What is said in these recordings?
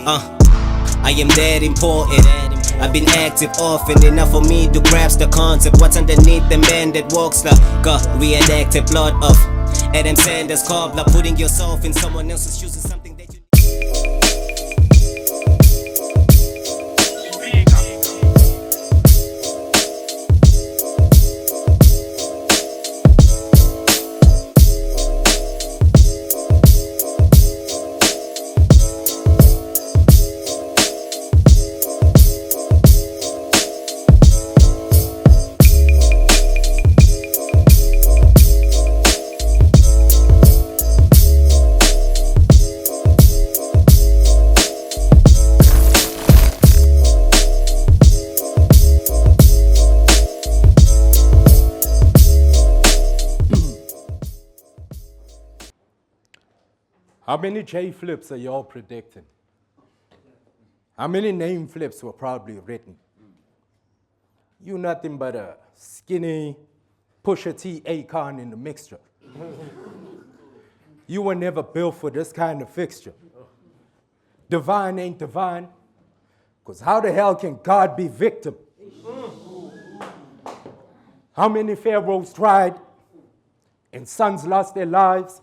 I am that important. I've been active often enough for me to grasp the concept. What's underneath the man that walks like a reenacted plot of Adam Sanders' cobbler, putting yourself in someone else's shoes is something that you. How many J flips are y'all predicting? How many name flips were probably written? You nothing but a skinny Pusha T Akon in the mixture. You were never built for this kind of fixture. Divine ain't divine, because how the hell can God be victim? How many pharaohs tried and sons lost their lives?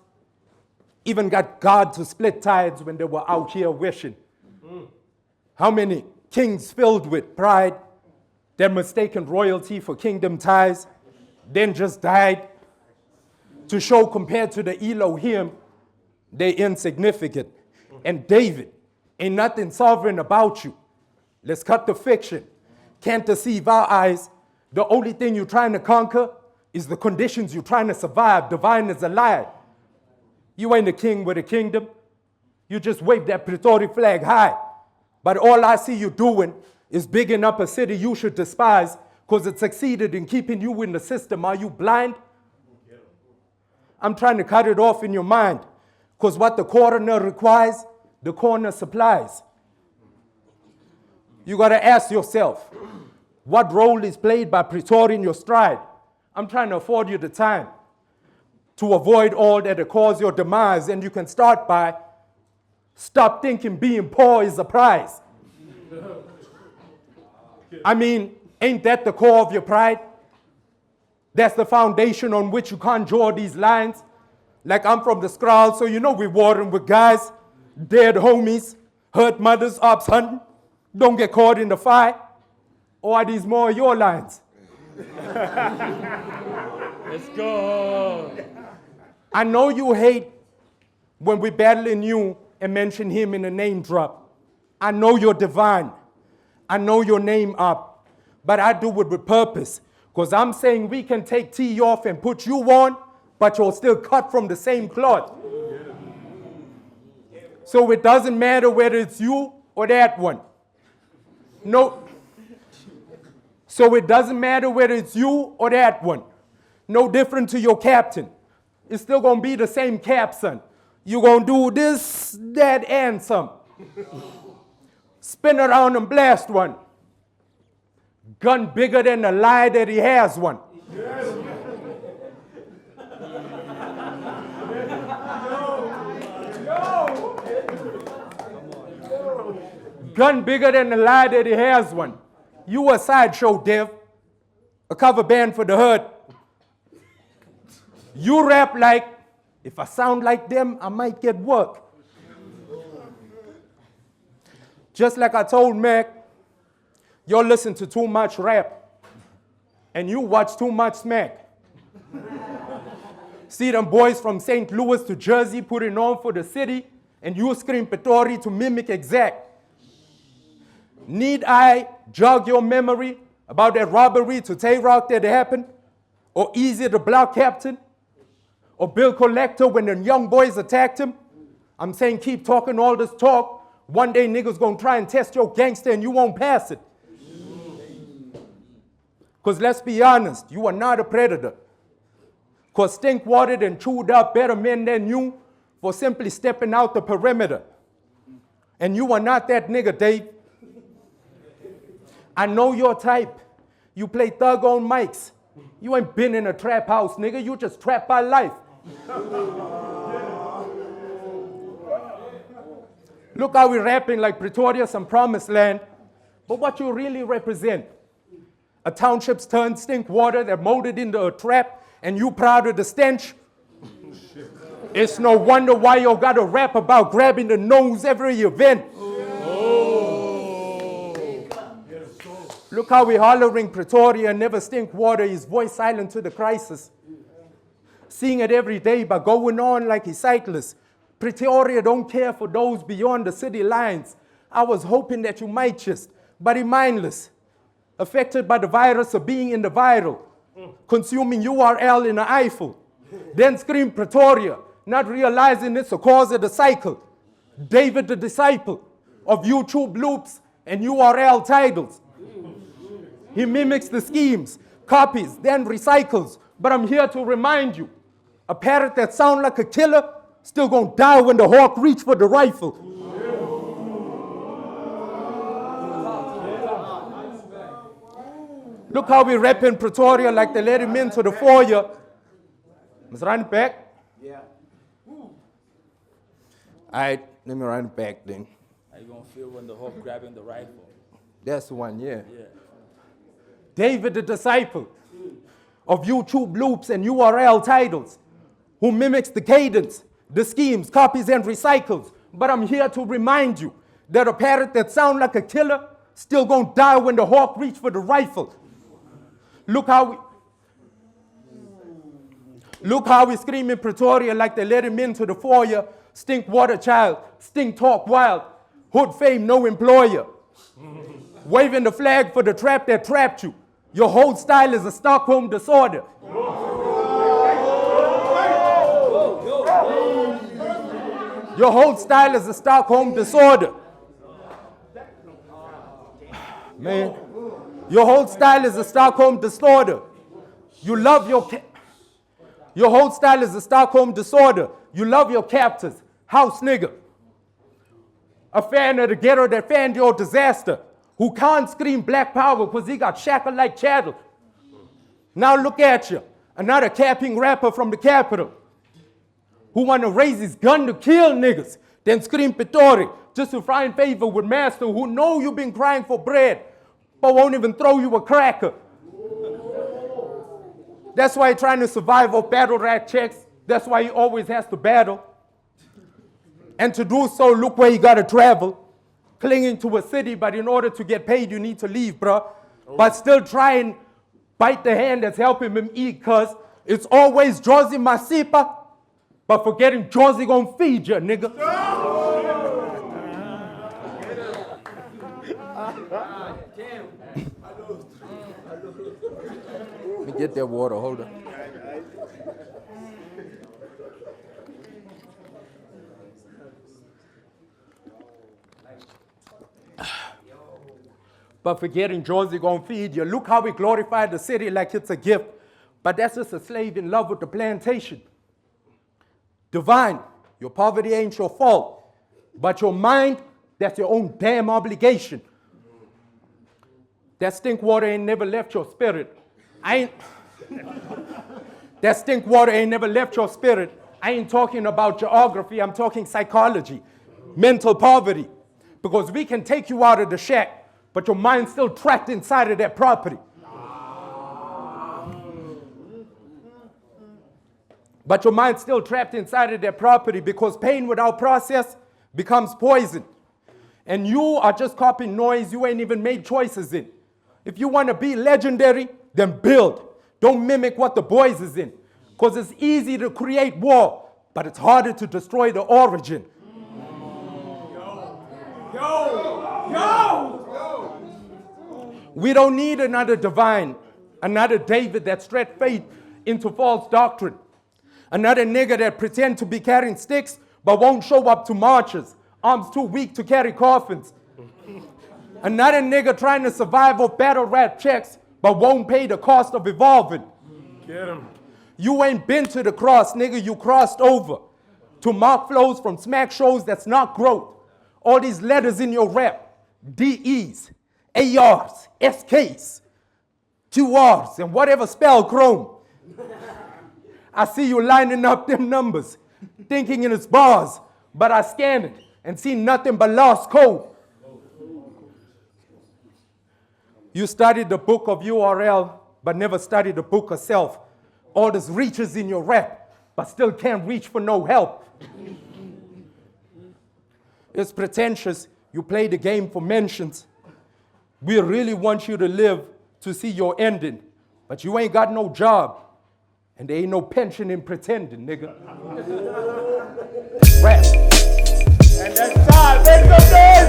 Even got God to split tides when they were out here wishing. How many kings filled with pride, that mistaken royalty for kingdom ties, then just died to show compared to the Elohim, they insignificant. And David, ain't nothing sovereign about you. Let's cut the fiction. Can't deceive our eyes. The only thing you're trying to conquer is the conditions you're trying to survive. Divine is a lie. You ain't a king with a kingdom. You just wave that Pretoria flag high. But all I see you doing is bigging up a city you should despise because it succeeded in keeping you in the system. Are you blind? I'm trying to cut it off in your mind because what the coroner requires, the corner supplies. You got to ask yourself, what role is played by Pretoria in your stride? I'm trying to afford you the time to avoid all that will cause your demise. And you can start by, stop thinking being poor is a prize. I mean, ain't that the core of your pride? That's the foundation on which you conjure these lines. Like I'm from the scroll, so you know we're warring with guys, dead homies, hurt mothers, ops hunting. Don't get caught in the fight. Or are these more your lines? Let's go. I know you hate when we battling you and mention him in a name drop. I know you're divine. I know your name up. But I do it with purpose. Because I'm saying we can take T off and put you on, but you're still cut from the same cloth. So it doesn't matter whether it's you or that one. No. So it doesn't matter whether it's you or that one. No different to your captain. It's still going to be the same cap, son. You're going to do this, that, and some. Spin around and blast one. Gun bigger than the lie that he has one. Gun bigger than the lie that he has one. You a sideshow, Dev. A cover band for the hood. You rap like, if I sound like them, I might get work. Just like I told Mac, y'all listen to too much rap, and you watch too much smack. See them boys from St. Louis to Jersey putting on for the city, and you scream Pretoria to mimic exact. Need I jog your memory about that robbery to Tay-Rock that happened? Or Easy the Block Captain? Or Bill Collector when the young boys attacked him? I'm saying keep talking all this talk. One day niggas gonna try and test your gangster and you won't pass it. Because let's be honest, you are not a predator. Because stink-watered and chewed up better men than you for simply stepping out the perimeter. And you are not that nigga, Dave. I know your type. You play thug on mics. You ain't been in a trap house, nigga. You just trapped by life. Look how we're rapping like Pretoria, some promised land. But what you really represent, a township's turned stink water that molded into a trap, and you proud of the stench? It's no wonder why you gotta rap about grabbing the nose every event. Look how we hollering Pretoria, never stink water, his voice silent to the crisis. Seeing it every day, but going on like he's sightless. Pretoria don't care for those beyond the city lines. I was hoping that you might just, but he mindless. Affected by the virus of being in the viral. Consuming URL in the Eiffel. Then scream Pretoria, not realizing it's a cause of the cycle. David the disciple of YouTube loops and URL titles. He mimics the schemes, copies, then recycles. But I'm here to remind you, a parrot that sounds like a killer still gonna die when the hawk reach for the rifle. Look how we rap in Pretoria like they let him into the foyer. Let's run it back. Yeah. All right, let me run it back then. How you gonna feel when the hawk grabbing the rifle? That's the one, yeah. Yeah. David the disciple of YouTube loops and URL titles, who mimics the cadence, the schemes, copies, and recycles. But I'm here to remind you that a parrot that sounds like a killer still gonna die when the hawk reach for the rifle. Look how we scream in Pretoria like they let him into the foyer. Stink water child, stink talk wild, hood fame, no employer. Waving the flag for the trap that trapped you. Your whole style is a Stockholm disorder. Your whole style is a Stockholm disorder. Man, your whole style is a Stockholm disorder. You love your whole style is a Stockholm disorder. You love your captors. House nigga. A fan of the ghetto that fanned your disaster. Who can't scream black power because he got shackled like chattel. Now look at you. Another capping rapper from the capital. Who want to raise his gun to kill niggas. Then scream Pretoria just to find favor with master who know you've been crying for bread. But won't even throw you a cracker. That's why he's trying to survive off battle rat checks. That's why he always has to battle. And to do so, look where he got to travel. Clinging to a city, but in order to get paid, you need to leave, bruh. But still try and bite the hand that's helping him eat, cuz it's always Josie Masipa, but forgetting Josie gonna feed you, nigga. Let me get that water, hold on. But forgetting Josie gonna feed you. Look how we glorify the city like it's a gift. But that's just a slave in love with the plantation. Devyn, your poverty ain't your fault. But your mind, that's your own damn obligation. That stink water ain't never left your spirit. That stink water ain't never left your spirit. I ain't talking about geography, I'm talking psychology, mental poverty. Because we can take you out of the shack, but your mind's still trapped inside of that property. But your mind's still trapped inside of that property because pain without process becomes poison. And you are just copying noise you ain't even made choices in. If you want to be legendary, then build. Don't mimic what the boys is in. Because it's easy to create war, but it's harder to destroy the origin. We don't need another Devyn, another David that stretched faith into false doctrine. Another nigga that pretend to be carrying sticks but won't show up to marches, arms too weak to carry coffins. Another nigga trying to survive off battle rap checks but won't pay the cost of evolving. Get him. You ain't been to the cross, nigga, you crossed over. To mock flows from smack shows that's not growth. All these letters in your rap, DEs, ARs, SKs, 2Rs, and whatever spell Chrome. I see you lining up them numbers, thinking in its bars, but I scan it and see nothing but lost code. You studied the book of URL, but never studied the book of self. All this reaches in your rap, but still can't reach for no help. It's pretentious. You play the game for mentions. We really want you to live to see your ending, but you ain't got no job, and there ain't no pension in pretending, nigga. Rap. And that's time. Make some noise,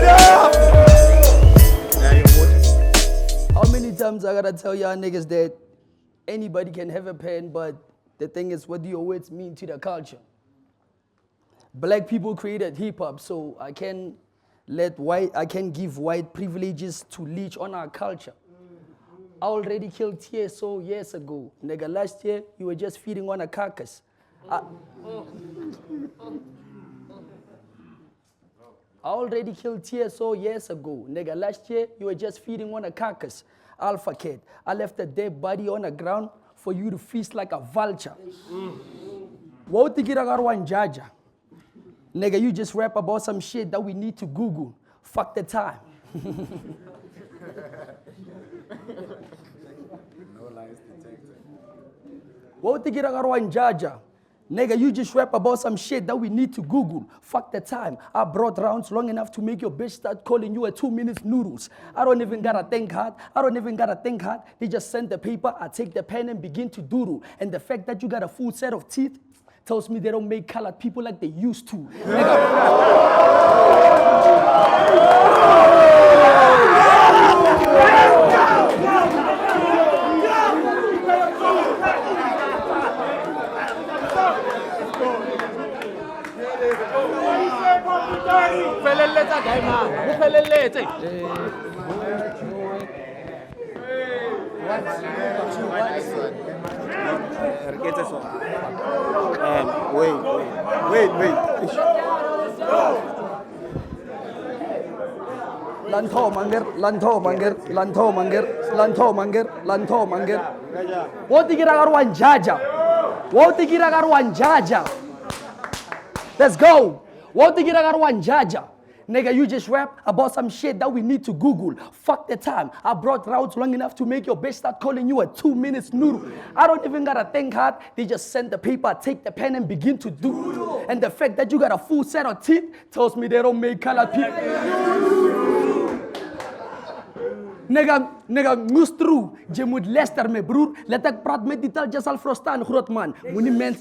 How many times I gotta tell y'all niggas that anybody can have a pen, but the thing is, what do your words mean to the culture? Black people created hip hop, so I can give white privileges to leech on our culture. I already killed TSO years ago. Nigga, last year you were just feeding on a carcass. I already killed TSO years ago. Nigga, last year you were just feeding on a carcass. Alpha Kid, I left a dead body on the ground for you to feast like a vulture. What do you jaja? Nigga, you just rap about some shit that we need to Google. Fuck the time. No lies detected. What do you jaja? Nigga, you just rap about some shit that we need to Google. Fuck the time. I brought rounds long enough to make your bitch start calling you a 2-minute noodles. I don't even gotta think hard. They just send the paper, I take the pen and begin to doodle. And the fact that you got a full set of teeth tells me they don't make colored people like they used to. Wait. Lanto manger. What do you jaja? Let's go. What do you jaja? Nigga, you just rap about some shit that we need to Google. Fuck the time. I brought routes long enough to make your bitch start calling you a 2-minute noodle. I don't even gotta think hard. They just send the paper, take the pen and begin to do. And the fact that you got a full set of teeth tells me they don't make colored people. Nigga, moes through. Je moet luisteren, mijn broer. Let ik praat met die taal, je zal verstaan, groot man. Moet mens.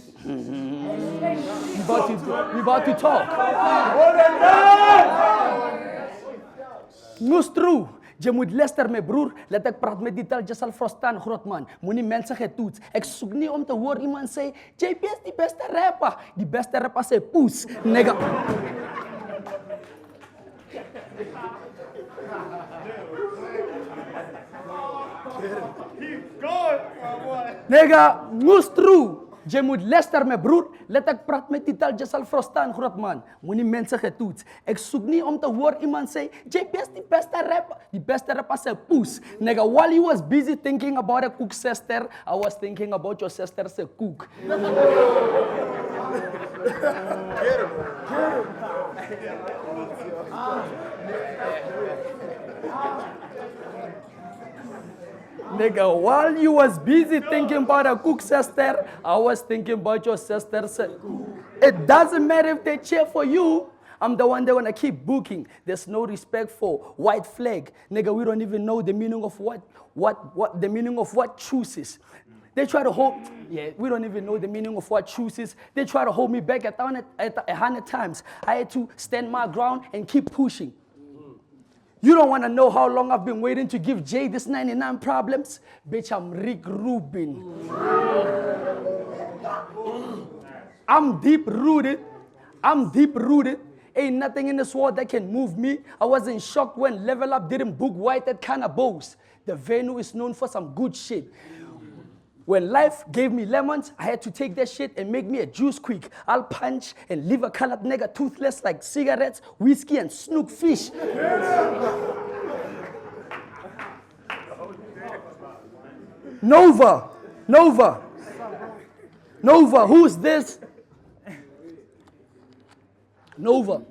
We about to talk. Moes through. Je moet luisteren, mijn broer. Let ik praat met die taal, je zal verstaan, groot man. Moet niet mensen getoets. Ik zoek niet om te horen iemand zeggen, JP is die beste rapper. Die beste rapper zei poes. Nigga. Nigga, moes true. Je moet luisteren, mijn broer. Let ik praat met die taal, je zal verstaan, groot man. Moet niet mensen getoets. Ik zoek niet om te horen iemand zeggen, JP is die beste rapper. Die beste rapper zei poes. Nigga, while you was busy thinking about a cook sister, I was thinking about your sister's cook. Nigga, while you was busy thinking about a cook sister, I was thinking about your sister. It doesn't matter if they cheer for you. I'm the one they wanna keep booking. There's no respect for white flag. Nigga, we don't even know the meaning of what the meaning of what truce is. They try to hold, we don't even know the meaning of what truce is. They try to hold me back 100 times. I had to stand my ground and keep pushing. You don't want to know how long I've been waiting to give Jay this 99 problems? Bitch, I'm Rick Rubin. I'm deep rooted. Ain't nothing in this world that can move me. I wasn't shocked when Level Up didn't book White at Cannabos. The venue is known for some good shit. When life gave me lemons, I had to take that shit and make me a juice quick. I'll punch and leave a colored nigga toothless like cigarettes, whiskey, and snook fish. Nova, who's this? Nova,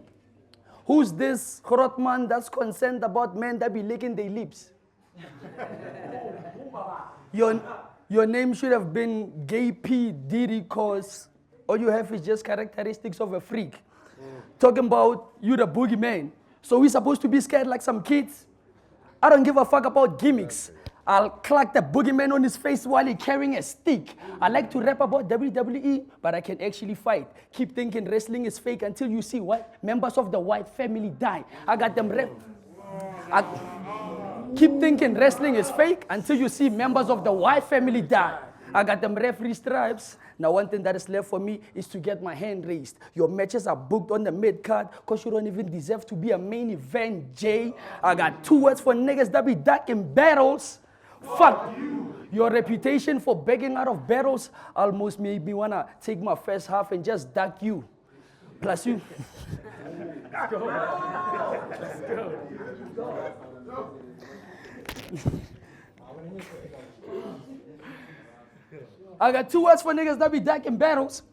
Who's this grot man that's concerned about men that be licking their lips? Your name should have been Gay P. Diddy, cause all you have is just characteristics of a freak. Talking about you the boogeyman. So we supposed to be scared like some kids? I don't give a fuck about gimmicks. I'll clack the boogeyman on his face while he's carrying a stick. I like to rap about WWE, but I can actually fight. Keep thinking wrestling is fake until you see what? Members of the white family die. I got them Keep thinking wrestling is fake until you see members of the white family die. I got them referee stripes. Now one thing that is left for me is to get my hand raised. Your matches are booked on the mid card because you don't even deserve to be a main event, Jay. I got 2 words for niggas that be duck in battles. Fuck you. Your reputation for begging out of battles almost made me wanna take my first half and just duck you. Plus you. Let's go. Let's go. I got 2 words for niggas that be duck in battles.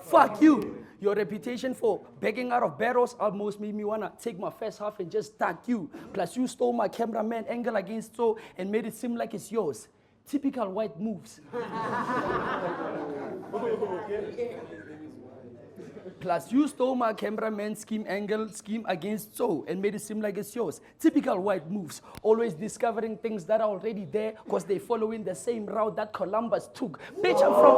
Fuck you. Your reputation for begging out of battles almost made me wanna take my first half and just duck you. Plus you stole my cameraman angle against so and made it seem like it's yours. Typical white moves. Plus you stole my cameraman scheme against so and made it seem like it's yours. Typical white moves. Always discovering things that are already there because they following the same route that Columbus took. Bitch, I'm from...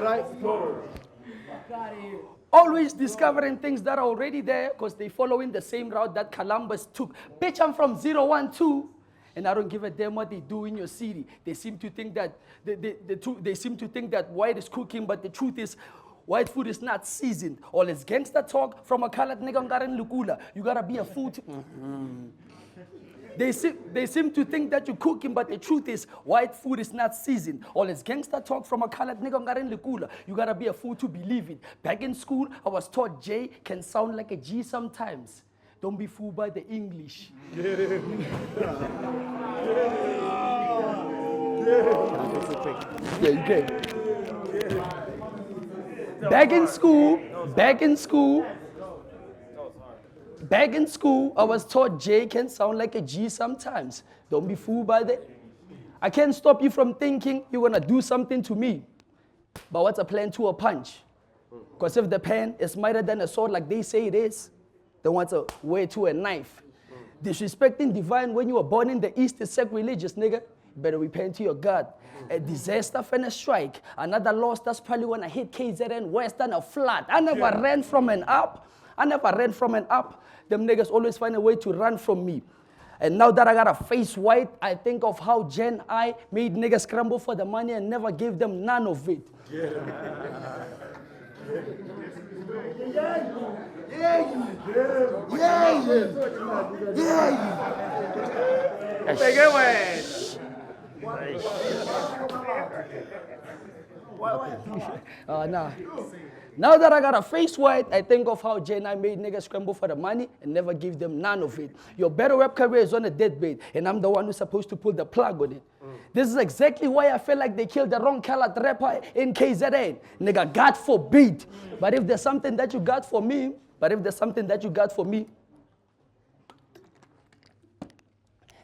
Let's go. Always discovering things that are already there because they following the same route that Columbus took. Bitch, I'm from 012. And I don't give a damn what they do in your city. They seem to think that they seem to think that white is cooking, but the truth is, white food is not seasoned. All this gangster talk from a colored nigga ngarin lukula. You gotta be a fool. They seem to think that you're cooking, but the truth is, white food is not seasoned. All this gangster talk from a colored nigga ngarin lukula. You gotta be a fool to believe it. Back in school, I was taught J can sound like a G sometimes. Don't be fooled by the English. Yeah, you can. Back in school, I was taught J can sound like a G sometimes. Don't be fooled by the... I can't stop you from thinking you're gonna do something to me. But what's a plan to a punch? Because if the pen is mightier than a sword like they say it is, then what's a way to a knife? Disrespecting divine when you were born in the East is sacrilegious, nigga. Better repent to your God. A disaster and a strike. Another loss that's probably when I hit KZN West and a flat. I never ran from an up. Them niggas always find a way to run from me. And now that I got a face white, I think of how Gen I made niggas scramble for the money and never gave them none of it. Now that I got a face white, I think of how Jen I made niggas scramble for the money and never give them none of it. Your better rap career is on a deathbed, and I'm the one who's supposed to pull the plug on it. This is exactly why I feel like they killed the wrong colored rapper in KZN. Nigga, God forbid. But if there's something that you got for me,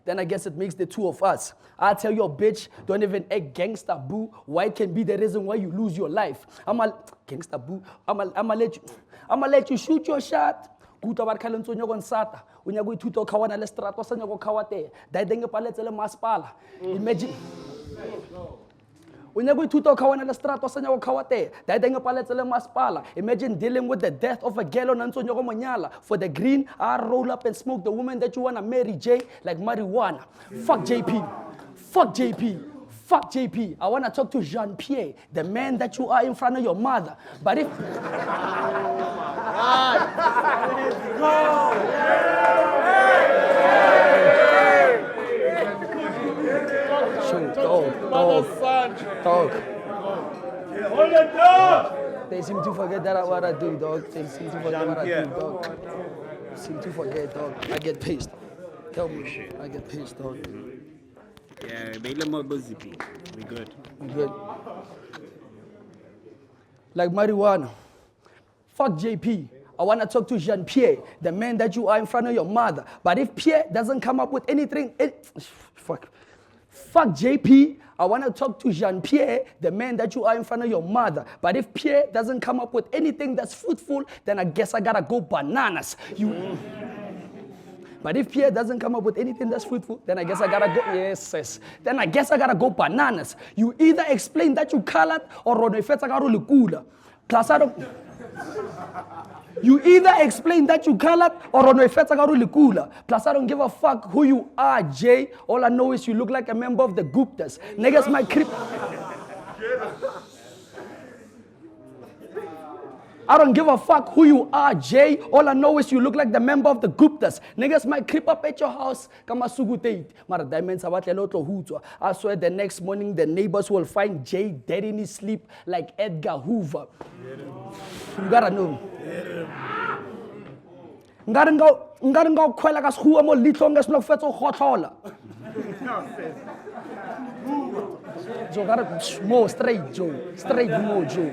then I guess it makes the two of us. I tell your bitch, don't even act gangsta, boo. White can be the reason why you lose your life. Gangsta, boo. I'ma let you shoot your shot. Kuta bar kalenzo nyogo nsata. Unyago ituto kawana le strato sa nyogo kawate. Daidenge paletse le maspala. Imagine. Unyago ituto kawana le strato sa nyogo kawate. Daidenge paletse le maspala. Imagine dealing with the death of a girl on Anso nyogo monyala. For the green, I roll up and smoke the woman that you wanna marry, Jay, like marijuana. Fuck JP. Fuck JP. Fuck JP. I want to talk to Jean-Pierre, the man that you are in front of your mother. But if... Talk. Hold it down! They seem to forget that what I do, dog. They seem to forget what I do, dog. Seem to forget, dog. I get pissed. Tell me. I get pissed, dog. Yeah, we good. We good. Like marijuana. Fuck JP. I want to talk to Jean-Pierre, the man that you are in front of your mother. But if Pierre doesn't come up with anything, fuck JP. I want to talk to Jean-Pierre, the man that you are in front of your mother. But if Pierre doesn't come up with anything that's fruitful, then I guess I gotta go bananas. But if Pierre doesn't come up with anything that's fruitful, then I guess I gotta go, yes. Then I guess I gotta go bananas. You either explain that you colored or plus I don't. You either explain that you colored or plus I don't give a fuck who you are, Jay. All I know is you look like a member of the Guptas. Niggas might creep. I don't give a fuck who you are, Jay. All I know is you look like the member of the Guptas. Niggas might creep up at your house. I swear the next morning the neighbors will find Jay dead in his sleep like Edgar Hoover. You gotta know. Ngaringa kwela ka shuwa mo litlonga sno fetso khothola. Joe gotta more straight Joe. Straight more Joe.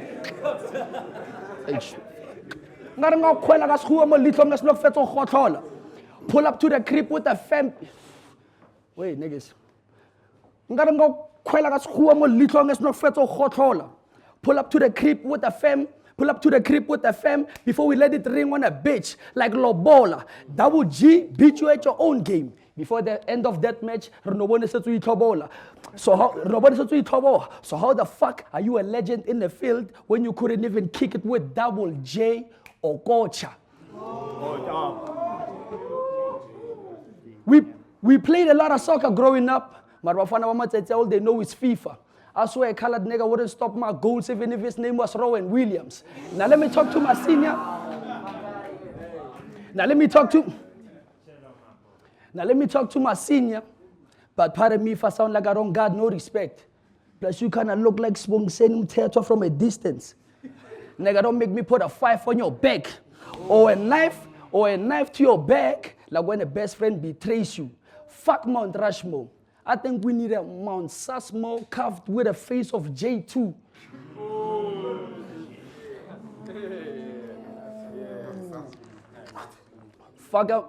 Ngaringa kwela ka shuwa mo litlonga sno fetso khothola. Pull up to the crib with the fam. Wait, niggas. Ngaringa kwela ka shuwa mo litlonga sno fetso khothola. Pull up to the crib with the fam. Pull up to the crib with the fam before we let it ring on a bitch like Lobola. Double G beat you at your own game. Before the end of that match, nobody said to Tobola. So how the fuck are you a legend in the field when you couldn't even kick it with Double J or Gocha? We played a lot of soccer growing up, but all they know is FIFA. I swear a colored nigga wouldn't stop my goals even if his name was Rowan Williams. Now let me talk to my senior. Now let me talk to my senior. But pardon me if I sound like I don't got no respect. Plus you kind of look like Spong sending theater from a distance. Nigga, don't make me put a 5 on your back. Or a knife to your back, like when a best friend betrays you. Fuck Mount Rushmore. I think we need a Mount Susmo carved with a face of J2. Fuck a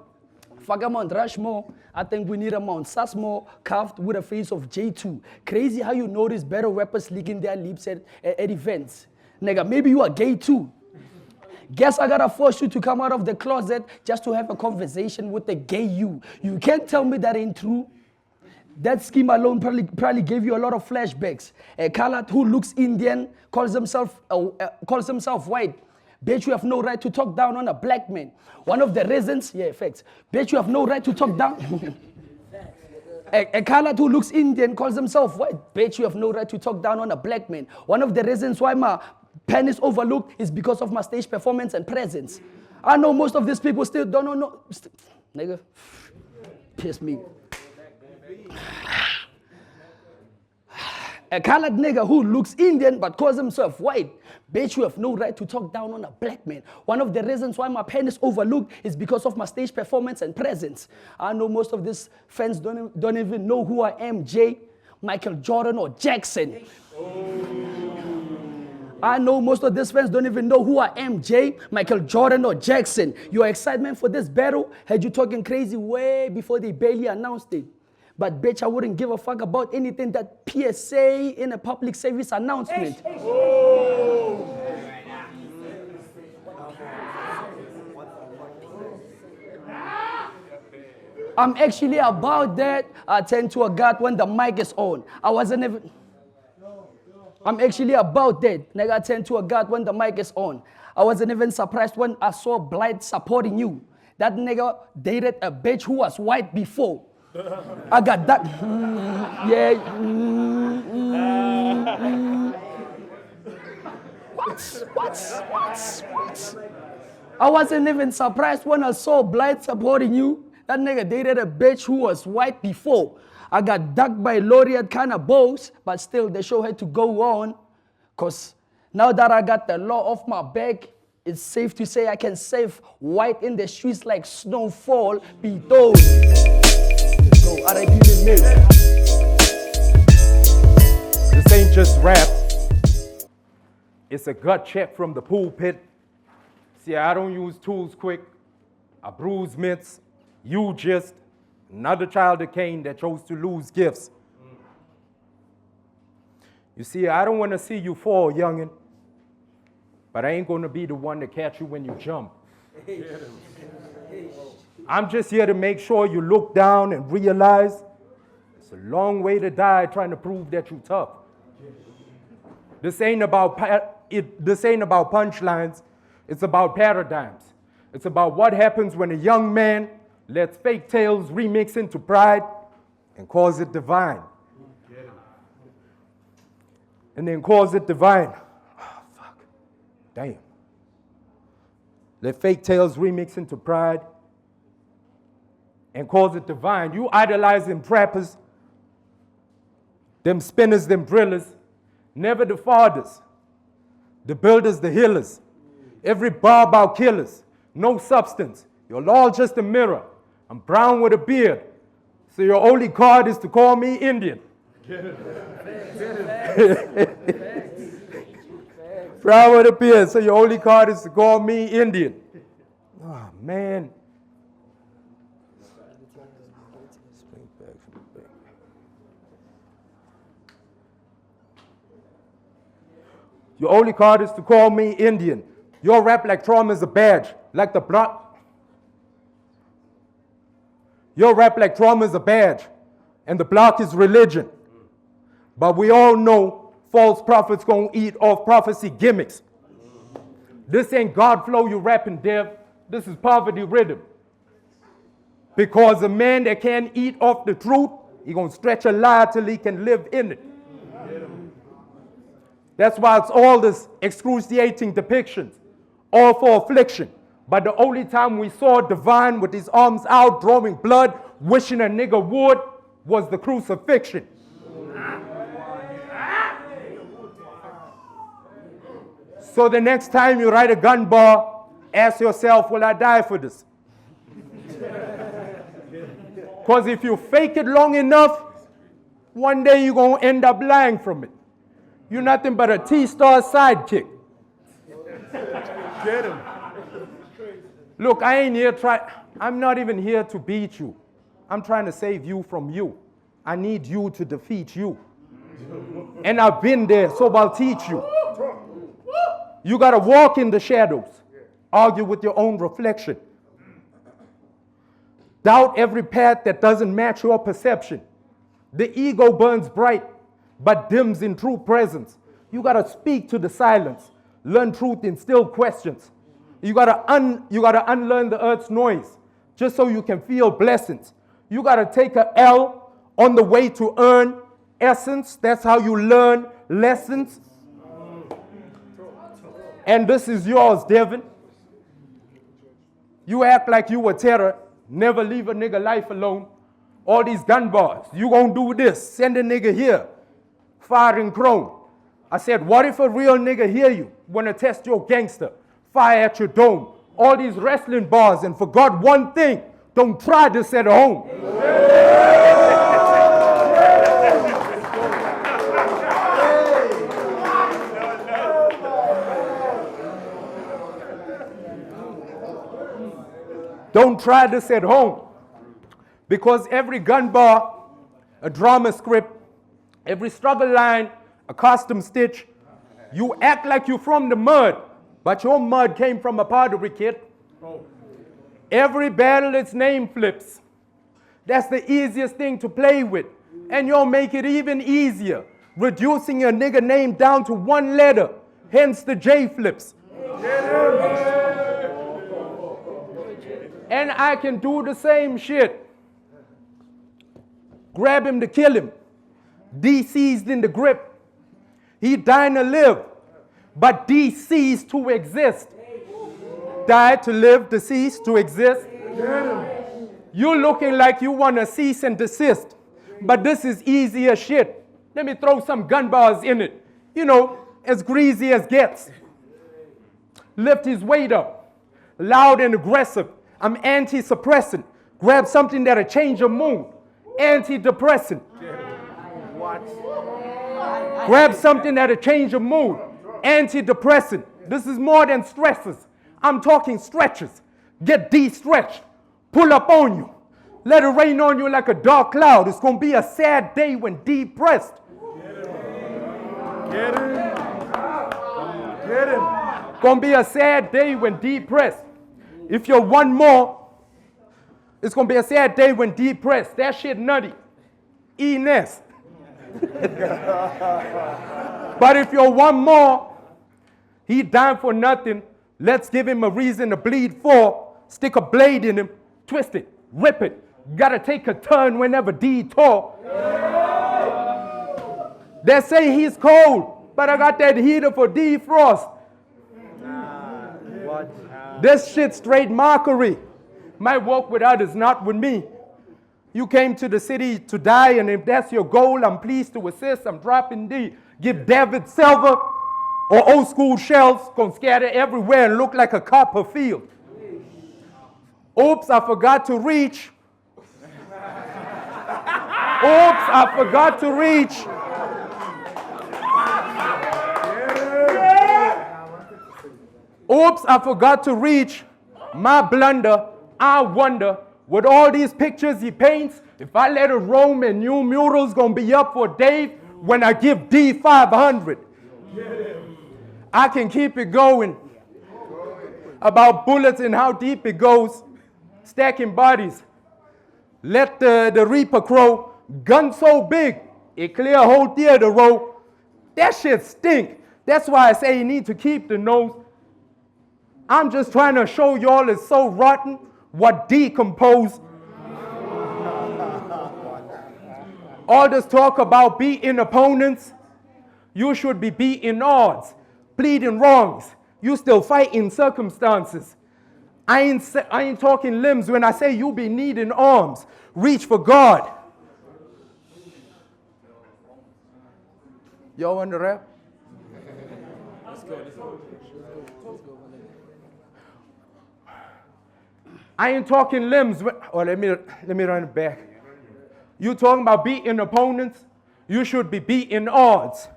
Mount Rushmore. I think we need a Mount Susmo carved with a face of J2. Crazy how you notice better rappers licking their lips at events. Nigga, maybe you are gay too. Guess I gotta force you to come out of the closet just to have a conversation with the gay you. You can't tell me that ain't true. That scheme alone probably gave you a lot of flashbacks. A colored who looks Indian calls himself white. Bitch, you have no right to talk down on a black man. One of the reasons, facts. Bitch, you have no right to talk down. A colored who looks Indian calls himself white. Bitch, you have no right to talk down on a black man. One of the reasons why my pen is overlooked is because of my stage performance and presence. I know most of these people still don't know. Nigga, piss me. A colored nigga who looks Indian but calls himself white. Bitch, you have no right to talk down on a black man. One of the reasons why my pen is overlooked is because of my stage performance and presence. I know most of these fans don't even know who I am, Jay, Michael Jordan or Jackson. I know most of these fans don't even know who I am, Jay, Michael Jordan or Jackson. Your excitement for this battle had you talking crazy way before they barely announced it. But bitch, I wouldn't give a fuck about anything that PSA in a public service announcement. I'm actually about that. I tend to a God when the mic is on. I'm actually about that. Nigga, I tend to a God when the mic is on. I wasn't even surprised when I saw Blight supporting you. That nigga dated a bitch who was white before. I got that. What? I wasn't even surprised when I saw Blight supporting you. That nigga dated a bitch who was white before. I got ducked by laureate kind of boss, but still the show had to go on. Cause now that I got the law off my back, it's safe to say I can save white in the streets like snowfall. Be told. This ain't just rap. It's a gut check from the pulpit. See, I don't use tools quick. I bruise mitts. You just another child of Cain that chose to lose gifts. You see, I don't want to see you fall, youngin', but I ain't going to be the one to catch you when you jump. I'm just here to make sure you look down and realize it's a long way to die trying to prove that you're tough. This ain't about punchlines. It's about paradigms. It's about what happens when a young man lets fake tales remix into pride and calls it divine. And then calls it divine. Oh, fuck. Damn. Let fake tales remix into pride and calls it divine. You idolize them trappers, them spinners, them drillers, never the fathers, the builders, the healers, every bar about killers, no substance. You're all just a mirror. I'm brown with a beard, so your only card is to call me Indian. Brown with a beard, so your only card is to call me Indian. Oh, man. Your only card is to call me Indian. Your rap like trauma is a badge, like the block. Your rap like trauma is a badge, and the block is religion. But we all know false prophets gonna eat off prophecy gimmicks. This ain't God flow you rapping, Dev. This is poverty rhythm. Because a man that can't eat off the truth, he gonna stretch a lie till he can live in it. That's why it's all this excruciating depictions, all for affliction. But the only time we saw Devyn with his arms out, drawing blood, wishing a nigga would, was the crucifixion. So the next time you write a gun bar, ask yourself, will I die for this? Because if you fake it long enough, one day you're going to end up lying from it. You're nothing but a T-star sidekick. Get him. Look, I'm not even here to beat you. I'm trying to save you from you. I need you to defeat you. And I've been there, so I'll teach you. You got to walk in the shadows. Argue with your own reflection. Doubt every path that doesn't match your perception. The ego burns bright, but dims in true presence. You got to speak to the silence. Learn truth in still questions. You got to unlearn the earth's noise just so you can feel blessings. You got to take a L on the way to earn essence. That's how you learn lessons. And this is yours, Devyn. You act like you were terror. Never leave a nigga life alone. All these gun bars. You gonna do this. Send a nigga here. Firing chrome. I said, what if a real nigga hear you? Wanna test your gangster. Fire at your dome. All these wrestling bars and forgot one thing. Don't try this at home. Don't try this at home. Because every gun bar, a drama script, every struggle line, a custom stitch, you act like you're from the mud, but your mud came from a pottery kit. Every battle, its name flips. That's the easiest thing to play with. And you'll make it even easier, reducing your nigga name down to one letter, hence the J flips. And I can do the same shit. Grab him to kill him. Deceased in the grip. He dying to live, but deceased to exist. Died to live, deceased to exist. You're looking like you want to cease and desist, but this is easy as shit. Let me throw some gun bars in it. You know, as greasy as gets. Lift his weight up. Loud and aggressive. I'm anti-suppressant. Grab something that'll change your mood. Antidepressant. Grab something that'll change your mood. Antidepressant. This is more than stresses. I'm talking stretches. Get de-stretched. Pull up on you. Let it rain on you like a dark cloud. It's going to be a sad day when depressed. Get him. Get him. Going to be a sad day when depressed. If you're one more, it's going to be a sad day when depressed. That shit nutty. E-ness. But if you're one more, he dying for nothing. Let's give him a reason to bleed for. Stick a blade in him. Twist it. Rip it. Gotta take a turn whenever detour. They say he's cold, but I got that heater for defrost. This shit straight mockery. Might walk with others, not with me. You came to the city to die, and if that's your goal, I'm pleased to assist. I'm dropping D. Give David silver or old school shells. Gonna scatter everywhere and look like a copper field. Oops, I forgot to reach. Oops, I forgot to reach. Oops, I forgot to reach. My blunder. I wonder, with all these pictures he paints, if I let it roam and new murals gonna be up for Dave when I give D 500. I can keep it going. About bullets and how deep it goes. Stacking bodies. Let the Reaper crow. Gun so big, it clear a whole theater row. That shit stink. That's why I say you need to keep the nose. I'm just trying to show y'all it's so rotten what decompose. All this talk about beating opponents, you should be beating odds, pleading wrongs. You still fighting circumstances. I ain't talking limbs when I say you be needing arms. Reach for God. Y'all want to rap? Let's go. I ain't talking limbs. Let me run it back. You talking about beating opponents? You should be beating odds,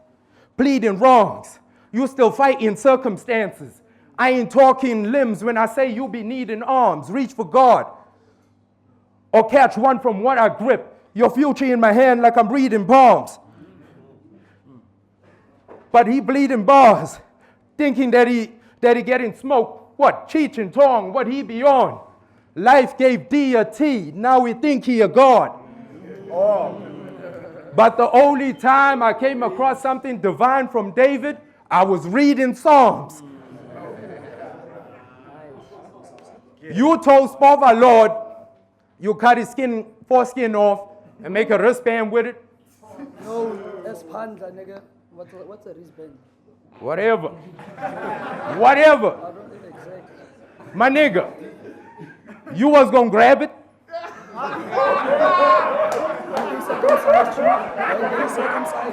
pleading wrongs. You still fighting circumstances. I ain't talking limbs when I say you be needing arms. Reach for God. Or catch one from what I grip. Your future in my hand like I'm reading palms. But he bleeding bars, thinking that he getting smoked. What? Cheech and Tong, what he be on? Life gave D a T, now we think he a God. Oh. But the only time I came across something divine from David, I was reading Psalms. You told Spova, Lord, you cut his foreskin off and make a wristband with it. No, that's panda, nigga. What's a wristband? Whatever. I don't know exactly. My nigga, you was gonna grab it?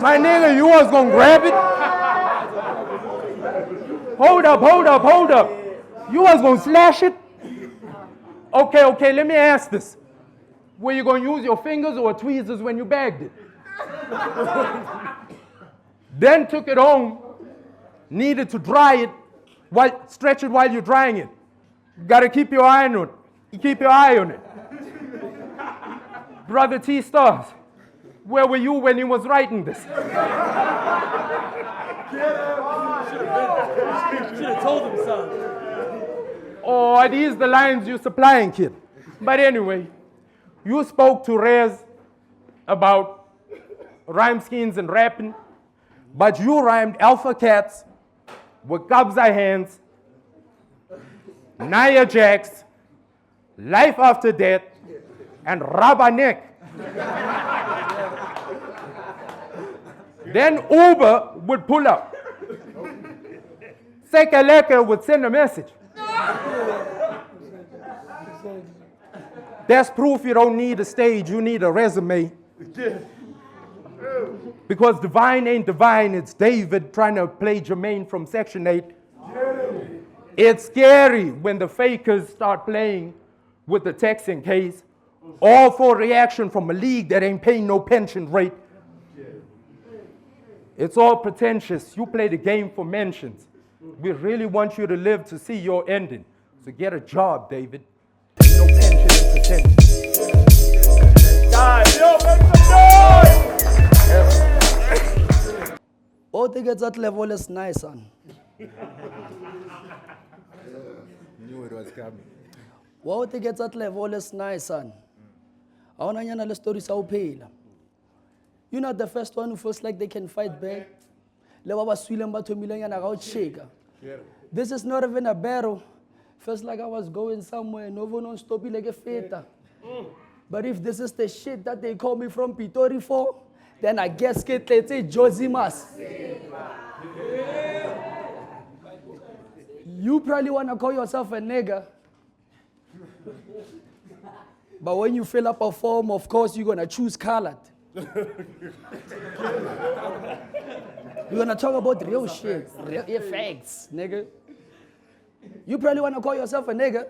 My nigga, you was gonna grab it? Hold up. You was gonna slash it? Okay, let me ask this. Were you gonna use your fingers or tweezers when you bagged it? Then took it home, needed to dry it, stretch it while you're drying it. You gotta keep your eye on it. Brother T Stars, where were you when he was writing this? Should have told him something. Or are these the lines you're supplying, kid? But anyway, you spoke to Rez about rhyme schemes and rapping, but you rhymed Alpha Cats with Kabza Hands, Nia Jax, Life After Death, and Rabanek. Then Uber would pull up. Sekeleke would send a message. That's proof you don't need a stage, you need a resume. Because divine ain't divine, it's David trying to play Jermaine from Section 8. It's scary when the fakers start playing with the Texan case, all for reaction from a league that ain't paying no pension rate. It's all pretentious. You play the game for mentions. We really want you to live to see your ending. So get a job, David. Ain't no pension and pretending. Oh, they get that level is nice, son. Knew it was coming. Wow, they get that level is nice, son. I want to know the story so pale. You're not the first one who feels like they can fight back. This is not even a battle. Feels like I was going somewhere. No one stop like a feta. But if this is the shit that they call me from Pitori for, then I guess let's say Josimas. You probably want to call yourself a nigger. But when you fill up a form, of course, you're going to choose colored. You're going to talk about real shit, real facts, nigga. You probably want to call yourself a nigger,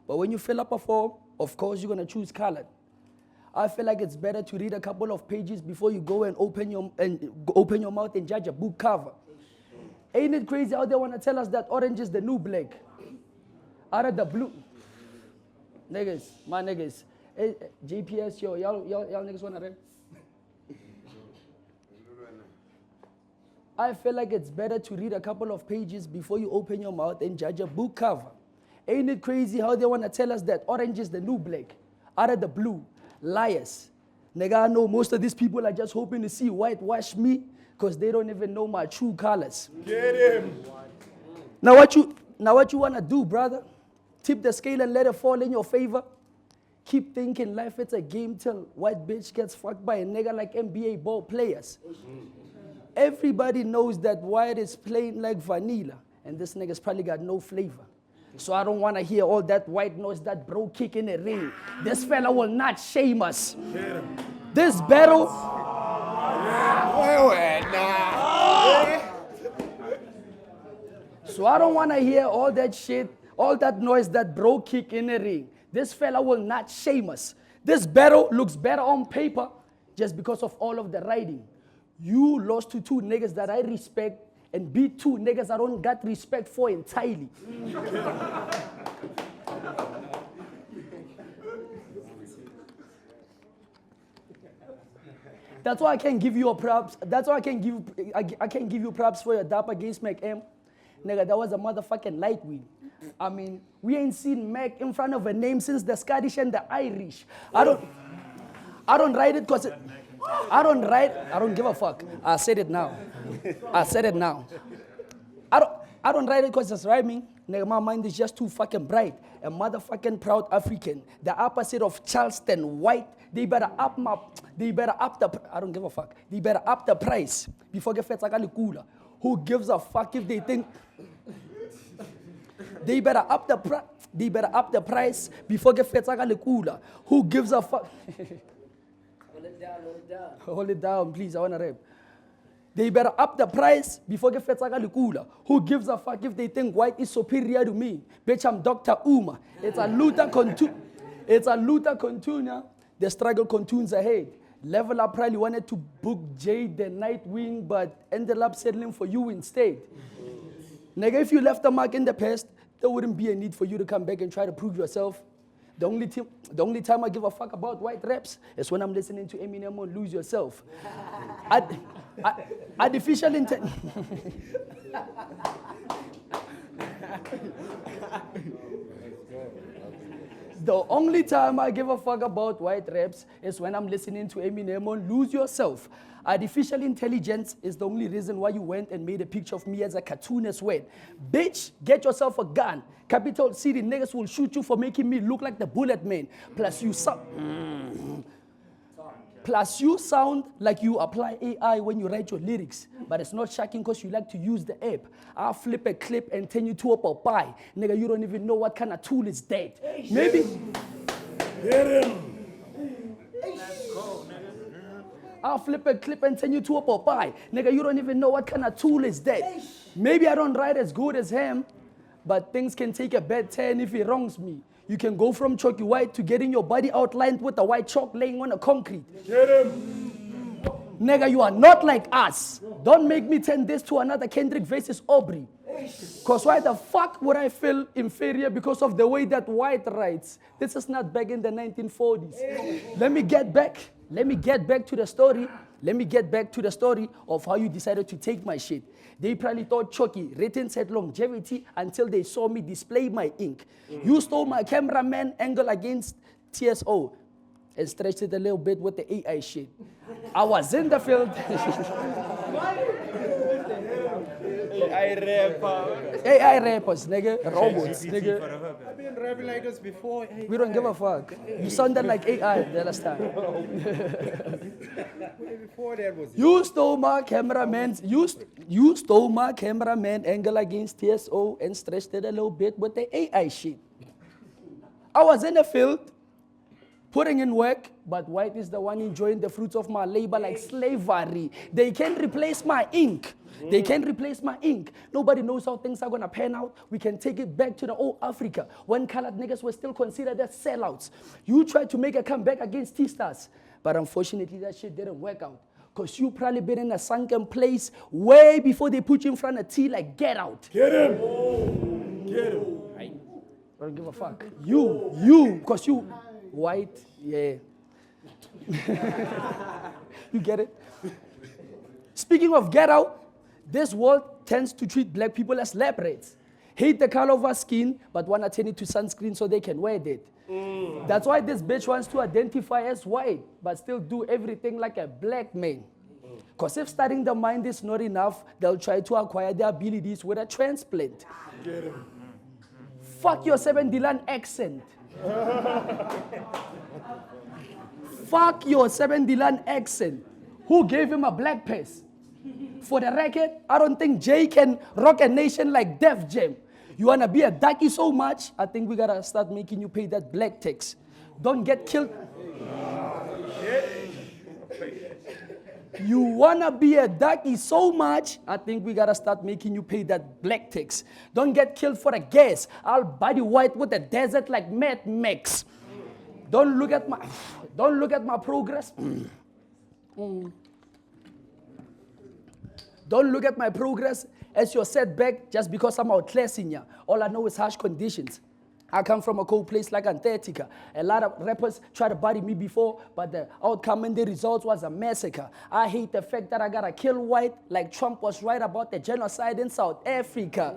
but when you fill up a form, of course, you're going to choose colored. I feel like it's better to read a couple of pages before you go and open your mouth and judge a book cover. Ain't it crazy how they want to tell us that orange is the new black? Out of the blue. Niggas, my niggas. Hey, GPS, yo, y'all niggas want to rap? I feel like it's better to read a couple of pages before you open your mouth and judge a book cover. Ain't it crazy how they want to tell us that orange is the new black? Out of the blue. Liars. Nigga, I know most of these people are just hoping to see whitewash me because they don't even know my true colors. Get him. Now what you want to do, brother? Tip the scale and let it fall in your favor? Keep thinking life it's a game till white bitch gets fucked by a nigga like NBA ball players. Everybody knows that white is plain like vanilla, and this nigga's probably got no flavor. So I don't want to hear all that white noise, that bro kick in the ring. This fella will not shame us. This battle... So I don't want to hear all that shit, all that noise, that bro kick in the ring. This fella will not shame us. This battle looks better on paper just because of all of the writing. You lost to two niggas that I respect and beat two niggas I don't got respect for entirely. That's why I can't give you a props. That's why I can't give you props for your dap against Mac M. Nigga, that was a motherfucking light win. I mean, we ain't seen Mac in front of a name since the Scottish and the Irish. I don't write it because I don't give a fuck. I said it now. I don't write it because it's rhyming. Nigga, my mind is just too fucking bright. A motherfucking proud African. The opposite of Charleston white. They better up the, I don't give a fuck. They better up the price before get fed cooler. Who gives a fuck if they think? They better up the price before get fed cooler. Who gives a fuck? Hold it down, please. I wanna rap. They better up the price before get fetsa cooler. Who gives a fuck if they think white is superior to me? Bitch, I'm Dr. Uma. It's a Luther Contuner. The struggle continues ahead. Level Up probably wanted to book Jade the Nightwing, but ended up settling for you instead. Nigga, if you left a mark in the past, there wouldn't be a need for you to come back and try to prove yourself. The only time I give a fuck about white raps is when I'm listening to Eminem on Lose Yourself. Artificial intelligence. The only time I give a fuck about white raps is when I'm listening to Eminem on Lose Yourself. Artificial intelligence is the only reason why you went and made a picture of me as a cartoonist when. Bitch, get yourself a gun. Capital City niggas will shoot you for making me look like the Bullet Man. Plus you sound like you apply AI when you write your lyrics. But it's not shocking because you like to use the app. I'll flip a clip and turn you to a Popeye. Nigga, you don't even know what kind of tool is that. Maybe. Get him. I'll flip a clip and turn you to a Popeye. Nigga, you don't even know what kind of tool is that. Maybe I don't write as good as him, but things can take a bad turn if he wrongs me. You can go from chalky white to getting your body outlined with a white chalk laying on the concrete. Get him. Nigga, you are not like us. Don't make me turn this to another Kendrick versus Aubrey. Because why the fuck would I feel inferior because of the way that white writes? This is not back in the 1940s. Let me get back to the story. Let me get back to the story of how you decided to take my shit. They probably thought Chucky written said longevity until they saw me display my ink. You stole my cameraman angle against TSO and stretched it a little bit with the AI shit. I was in the field. AI rappers, nigga. Robots, nigga. I've been rapping like this before. Hey, We don't give a fuck. You sounded like AI the last time. before that was You stole my cameraman. You stole my cameraman angle against TSO and stretched it a little bit with the AI shit. I was in the field, putting in work, but white is the one enjoying the fruits of my labor like slavery. They can't replace my ink. They can't replace my ink. Nobody knows how things are gonna pan out. We can take it back to the old Africa when colored niggas were still considered as sellouts. You tried to make a comeback against T-Stars, but unfortunately that shit didn't work out. Because you probably been in a sunken place way before they put you in front of T like get out. Get him! Get him! I don't give a fuck. You, because you white, yeah. You get it? Speaking of get out, this world tends to treat black people as lab rats. Hate the color of our skin, but want to turn it to sunscreen so they can wear it. That's why this bitch wants to identify as white, but still do everything like a black man. Because if studying the mind is not enough, they'll try to acquire their abilities with a transplant. Get him! Fuck your 7 Dylan accent. Fuck your 7 Dylan accent. Who gave him a black pass? For the record, I don't think Jay can rock a nation like Def Jam. You wanna be a ducky so much, I think we gotta start making you pay that black tax. Don't get killed. You wanna be a ducky so much, I think we gotta start making you pay that black tax. Don't get killed for a gas. I'll body white with the desert like Mad Max. Don't look at my progress. Don't look at my progress as your setback just because I'm outclassing you. All I know is harsh conditions. I come from a cold place like Antarctica. A lot of rappers tried to body me before, but the outcome and the results was a massacre. I hate the fact that I gotta kill white like Trump was right about the genocide in South Africa.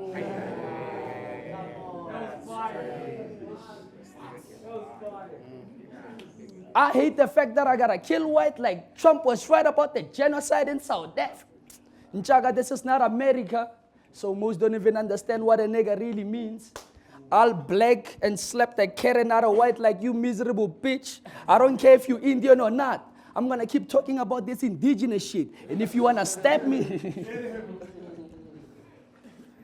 I hate the fact that I gotta kill white like Trump was right about the genocide in South Africa. Nchaga, this is not America, so most don't even understand what a nigga really means. I'll black and slap the Karen out of white like you miserable bitch. I don't care if you Indian or not. I'm gonna keep talking about this indigenous shit. And if you wanna stab me,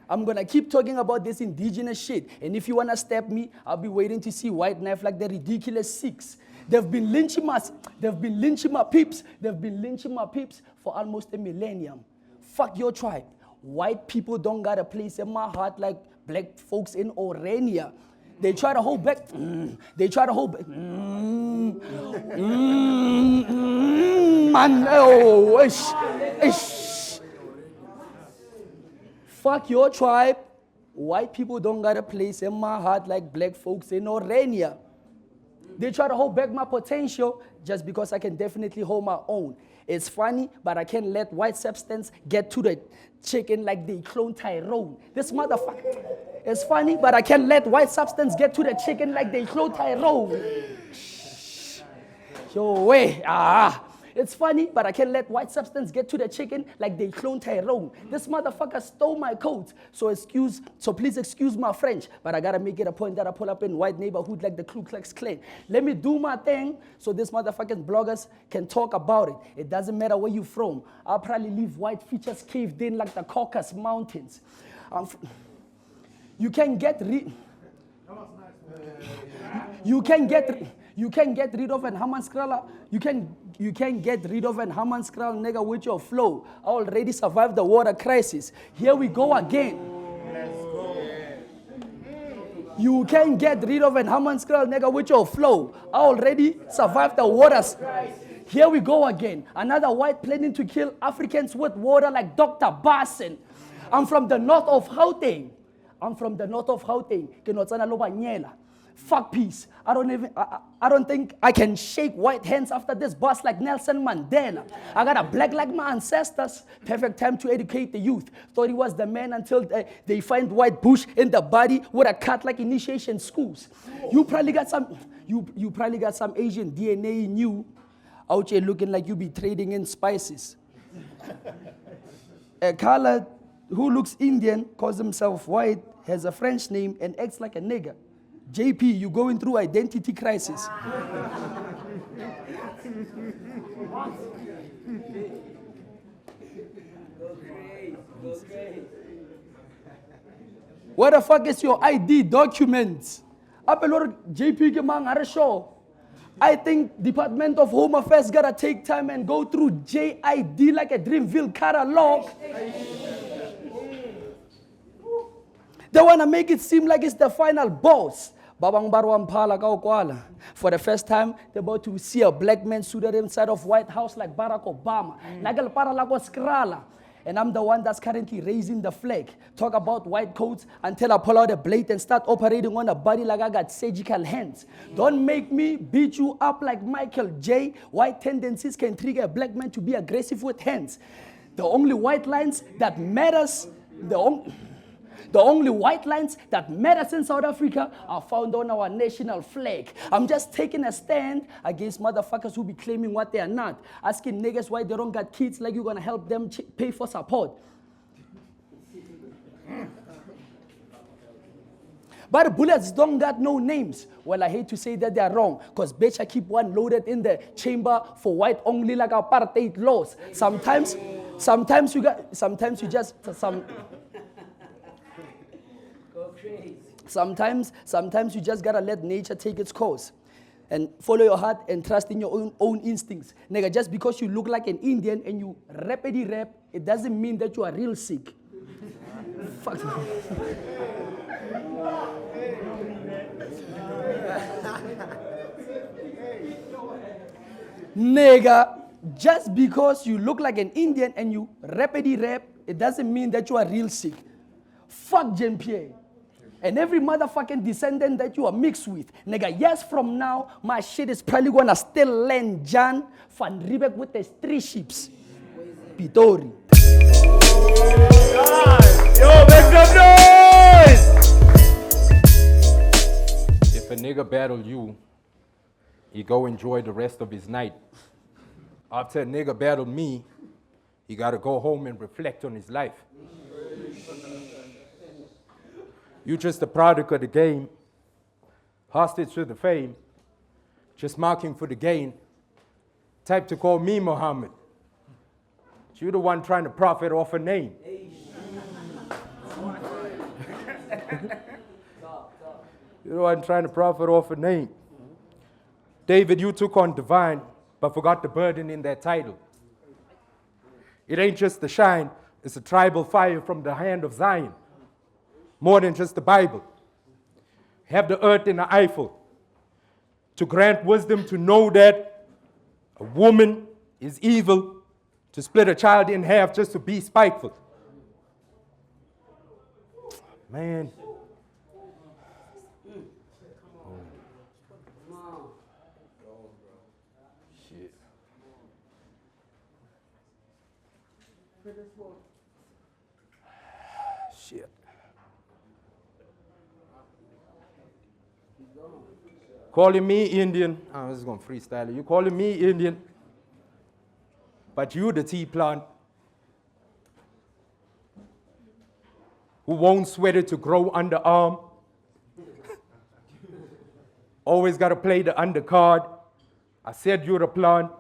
I'm gonna keep talking about this indigenous shit. And if you wanna stab me, I'll be waiting to see white knife like the ridiculous six. They've been lynching my peeps for almost a millennium. Fuck your tribe. White people don't got a place in my heart like black folks in Orania. They try to hold back. Man, oh, ish. Fuck your tribe. White people don't got a place in my heart like black folks in Orania. They try to hold back my potential just because I can definitely hold my own. It's funny, but I can't let white substance get to the chicken like they clone Tyrone. This motherfucker. It's funny, but I can't let white substance get to the chicken like they clone Tyrone. Yo, way. It's funny, but I can't let white substance get to the chicken like they clone Tyrone. This motherfucker stole my coat. So please excuse my French, but I gotta make it a point that I pull up in white neighborhood like the Ku Klux Klan. Let me do my thing so this motherfucking bloggers can talk about it. It doesn't matter where you from. I'll probably leave white features caved in like the Caucasus Mountains. You can get rid of an Hammanskrala. You can get rid of an Hammanskrala nigga with your flow. I already survived the water crisis. Here we go again. You can get rid of an Hammanskrala nigga with your flow. I already survived the waters. Here we go again. Another white planning to kill Africans with water like Dr. Barson. I'm from the north of Gauteng. I'm from the north of Gauteng. Ke no tsena lo banyela. Fuck peace. I don't think I can shake white hands after this boss like Nelson Mandela. I got a black like my ancestors. Perfect time to educate the youth. Thought he was the man until they find white bush in the body with a cut like initiation schools. You probably got some Asian DNA in you. Out here looking like you be trading in spices. A color who looks Indian, calls himself white, has a French name and acts like a nigger. JP, you going through identity crisis. Where the fuck is your ID documents? Apelor JP ke mang are show. I think Department of Home Affairs gotta take time and go through JID like a Dreamville catalog. They wanna make it seem like it's the final boss. Babang Barwan Pala Kaukwala. For the first time, they're about to see a black man suited inside of White House like Barack Obama. Nagal para lako skrala. And I'm the one that's currently raising the flag. Talk about white coats until I pull out a blade and start operating on a body like I got surgical hands. Don't make me beat you up like Michael J. White tendencies can trigger a black man to be aggressive with hands. The only white lines that matters, the only white lines that matters in South Africa are found on our national flag. I'm just taking a stand against motherfuckers who be claiming what they are not. Asking niggas why they don't got kids like you're gonna help them pay for support. But bullets don't got no names. Well, I hate to say that they are wrong, because bitch, I keep one loaded in the chamber for white only like apartheid laws. Sometimes you just gotta let nature take its course and follow your heart and trust in your own instincts. Nigga, just because you look like an Indian and you rapidly rap, it doesn't mean that you are real sick. Fuck. Nigga, just because you look like an Indian and you rapidly rap, it doesn't mean that you are real sick. Fuck Jean-Pierre. And every motherfucking descendant that you are mixed with. Nigga, years from now, my shit is probably gonna still land Jan van Riebeck with the 3 ships. Pitori. Yo, make some noise! If a nigga battle you, he go enjoy the rest of his night. After a nigga battle me, he gotta go home and reflect on his life. You just a product of the game, hostage to the fame, just marking for the gain. Type to call me Muhammad. You the one trying to profit off a name. You're the one trying to profit off a name. David, you took on divine, but forgot the burden in that title. It ain't just the shine, it's a tribal fire from the hand of Zion. More than just the Bible. Have the earth in the Eiffel to grant wisdom to know that a woman is evil, to split a child in half just to be spiteful. Man. Shit. Shit. Calling me Indian. I'm just going to freestyle it. You calling me Indian, but you the tea plant who won't sweat it to grow underarm. Always got to play the undercard. I said you're the plant.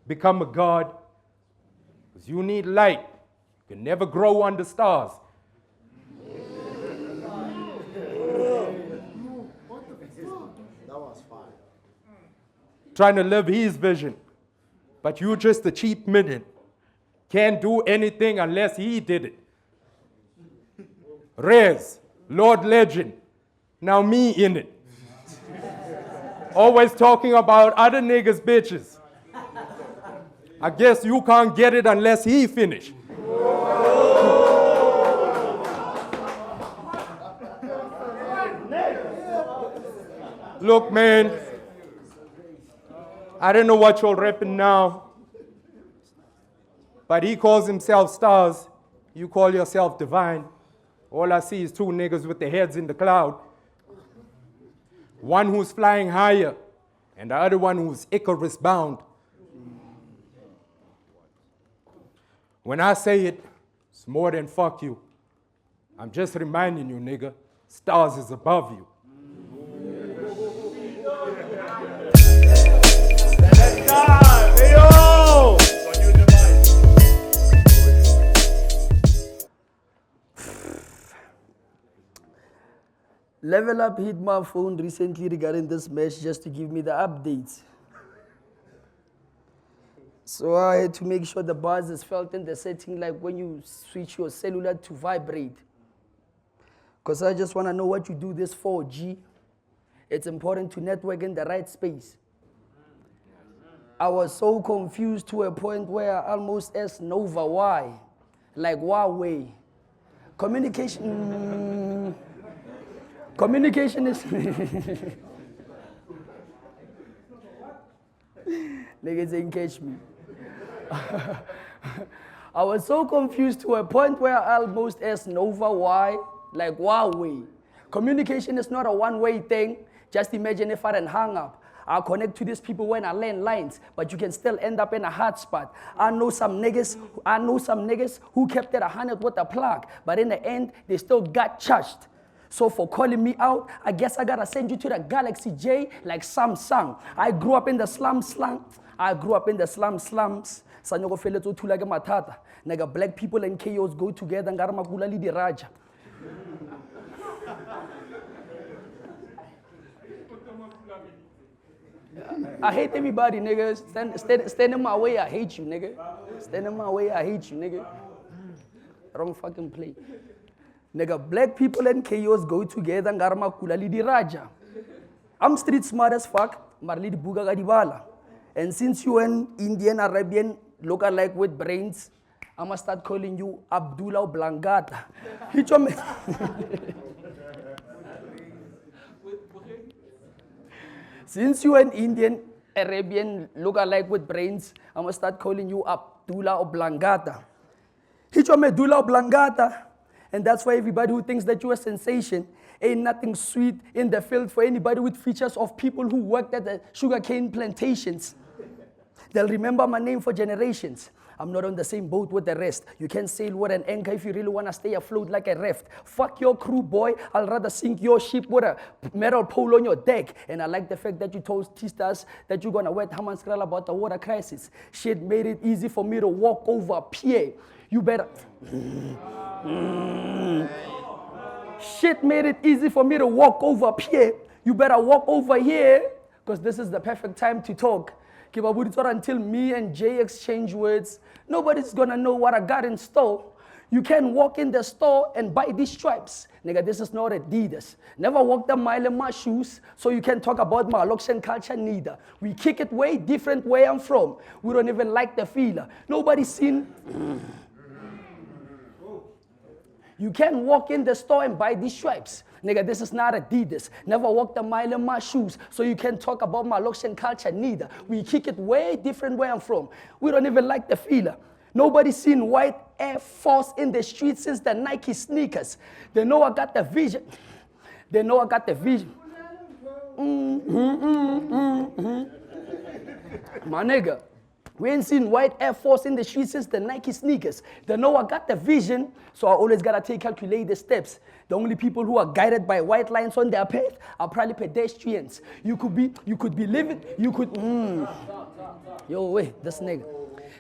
Become a god. Because you need light. You can never grow under stars. Trying to live his vision, but you just a cheap minute. Can't do anything unless he did it. Rez, Lord Legend, now me in it. Always talking about other niggas' bitches. I guess you can't get it unless he finish. Look, man, I don't know what you're rapping now, but he calls himself Stars. You call yourself Divine. All I see is two niggas with their heads in the cloud. One who's flying higher, and the other one who's Icarus bound. When I say it, it's more than fuck you. I'm just reminding you, nigga, Stars is above you. Hey, yo! Level Up hit my phone recently regarding this match just to give me the updates. So I had to make sure the buzz is felt in the setting like when you switch your cellular to vibrate. Because I just want to know what you do this 4G. It's important to network in the right space. I was so confused to a point where I almost asked Nova why. Like Huawei. Communication is... Niggas ain't catch me. I was so confused to a point where I almost asked Nova why, like Huawei. Communication is not a one-way thing. Just imagine if I didn't hang up. I connect to these people when I land lines, but you can still end up in a hotspot. I know some niggas who kept it 100 with a plug, but in the end, they still got charged. So for calling me out, I guess I gotta send you to the Galaxy J like Samsung. I grew up in the slums. Sanyogo fele to tula ke matata. Nigga, black people and chaos go together. Ngara makula li di raja. I hate everybody, nigga. Stand in my way, I hate you, nigga. Stand in my way, I hate you, nigga. Wrong fucking play. Nigga, black people and chaos go together. Ngara makula li di raja. I'm street smart as fuck. Marli di buga ga di bala. And since you an Indian Arabian look-alike with brains, I must start calling you Abdullah Blangata. Since you an Indian Arabian look-alike with brains, I must start calling you Abdullah Blangata. Medulla Blangata. And that's why everybody who thinks that you're a sensation ain't nothing sweet in the field for anybody with features of people who worked at the sugarcane plantations. They'll remember my name for generations. I'm not on the same boat with the rest. You can't sail with an anchor if you really want to stay afloat like a raft. Fuck your crew, boy. I'll rather sink your ship with a metal pole on your deck. And I like the fact that you told T-Stars that you're going to wet Haman Skral about the water crisis. Shit made it easy for me to walk over Pierre. You better... Shit made it easy for me to walk over Pierre. You better walk over here, because this is the perfect time to talk. Until me and Jay exchange words, nobody's gonna know what I got in store. You can walk in the store and buy these stripes. Nigga, this is not Adidas. Never walked a mile in my shoes, so you can't talk about my Loxian culture neither. We kick it way different where I'm from. We don't even like the feeler. Nobody's seen... You can walk in the store and buy these stripes. Nigga, this is not Adidas. Never walked a mile in my shoes, so you can't talk about my Loxian culture neither. We kick it way different where I'm from. We don't even like the feeler. Nobody's seen white Air Force in the streets since the Nike sneakers. They know I got the vision. They know I got the vision. My nigga. We ain't seen white Air Force in the streets since the Nike sneakers. They know I got the vision, so I always gotta calculate the steps. The only people who are guided by white lines on their path are probably pedestrians. You could be living, Yo, wait, this nigga.